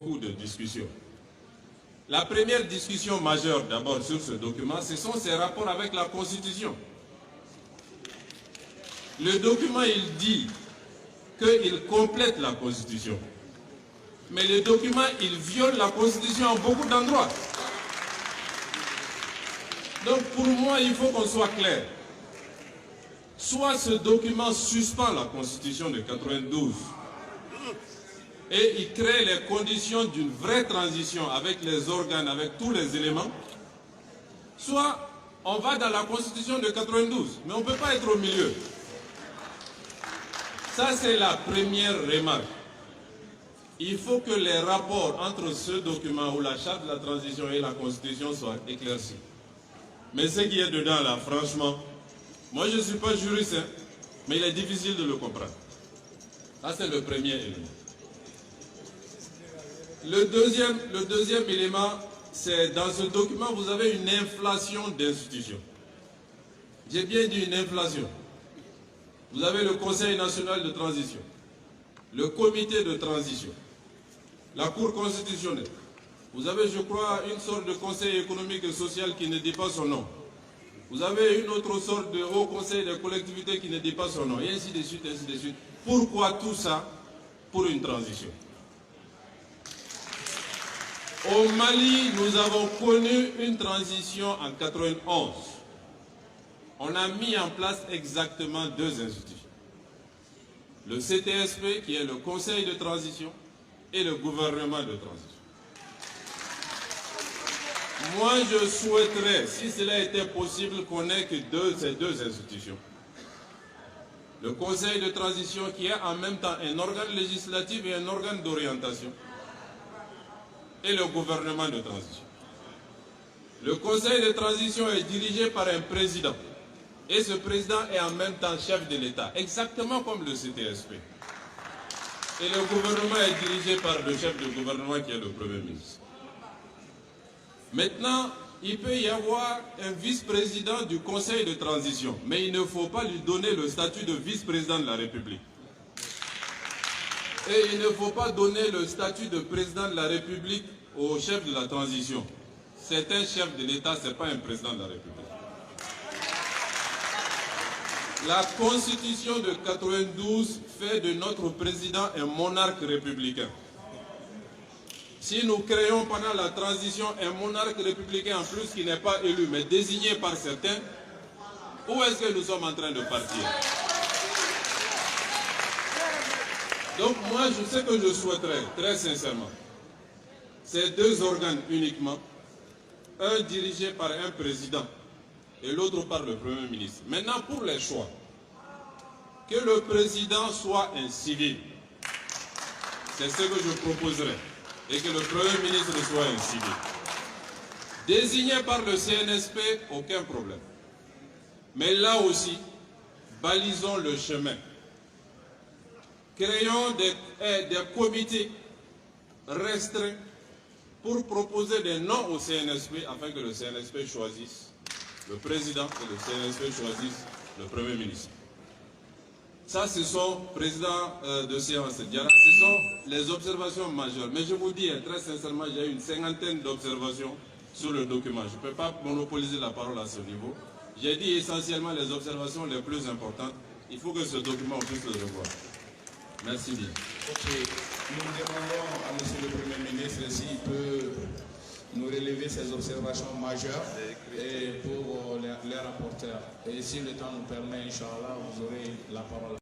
Beaucoup de discussions. La première discussion majeure d'abord sur ce document, ce sont ses rapports avec la Constitution. Le document, il dit qu'il complète la Constitution. Mais le document, il viole la Constitution en beaucoup d'endroits. Donc pour moi, il faut qu'on soit clair. Soit ce document suspend la Constitution de 92 et il crée les conditions d'une vraie transition avec les organes, avec tous les éléments, soit on va dans la Constitution de 92, mais on ne peut pas être au milieu. Ça, c'est la première remarque. Il faut que les rapports entre ce document ou la charte de la transition et la Constitution soient éclaircis. Mais ce qui est dedans là, franchement, moi je ne suis pas juriste, hein, mais il est difficile de le comprendre. Ça, c'est le premier élément. Le deuxième élément, c'est dans ce document, vous avez une inflation d'institutions. J'ai bien dit une inflation. Vous avez le Conseil national de transition, le comité de transition, la Cour constitutionnelle. Vous avez, je crois, une sorte de conseil économique et social qui ne dit pas son nom. Vous avez une autre sorte de haut conseil des collectivités qui ne dit pas son nom, et ainsi de suite, ainsi de suite. Pourquoi tout ça? Pour une transition. Au Mali, nous avons connu une transition en 91. On a mis en place exactement deux institutions. Le CTSP, qui est le Conseil de transition, et le gouvernement de transition. Moi, je souhaiterais, si cela était possible, qu'on n'ait que ces deux institutions. Le Conseil de transition, qui est en même temps un organe législatif et un organe d'orientation, et le gouvernement de transition. Le Conseil de transition est dirigé par un président. Et ce président est en même temps chef de l'État, exactement comme le CTSP. Et le gouvernement est dirigé par le chef de gouvernement qui est le Premier ministre. Maintenant, il peut y avoir un vice-président du Conseil de transition, mais il ne faut pas lui donner le statut de vice-président de la République. Et il ne faut pas donner le statut de président de la République au chef de la transition. C'est un chef de l'État, ce n'est pas un président de la République. La Constitution de 92 fait de notre président un monarque républicain. Si nous créons pendant la transition un monarque républicain en plus qui n'est pas élu, mais désigné par certains, où est-ce que nous sommes en train de partir? Donc moi, ce que je souhaiterais, très sincèrement, c'est deux organes uniquement, un dirigé par un président et l'autre par le Premier ministre. Maintenant, pour les choix, que le président soit un civil, c'est ce que je proposerais, et que le Premier ministre soit un civil. Désigné par le CNSP, aucun problème. Mais là aussi, balisons le chemin. Créons des comités restreints pour proposer des noms au CNSP afin que le CNSP choisisse le président et le CNSP choisisse le Premier ministre. Ça, ce sont, président de séance Diarra, ce sont les observations majeures. Mais je vous dis, très sincèrement, j'ai une cinquantaine d'observations sur le document. Je ne peux pas monopoliser la parole à ce niveau. J'ai dit essentiellement les observations les plus importantes. Il faut que ce document, on puisse le revoir. Merci bien. Ok. Nous demandons à M. le Premier ministre s'il peut nous relever ces observations majeures et pour les rapporteurs. Et si le temps nous permet, Inch'Allah, vous aurez la parole.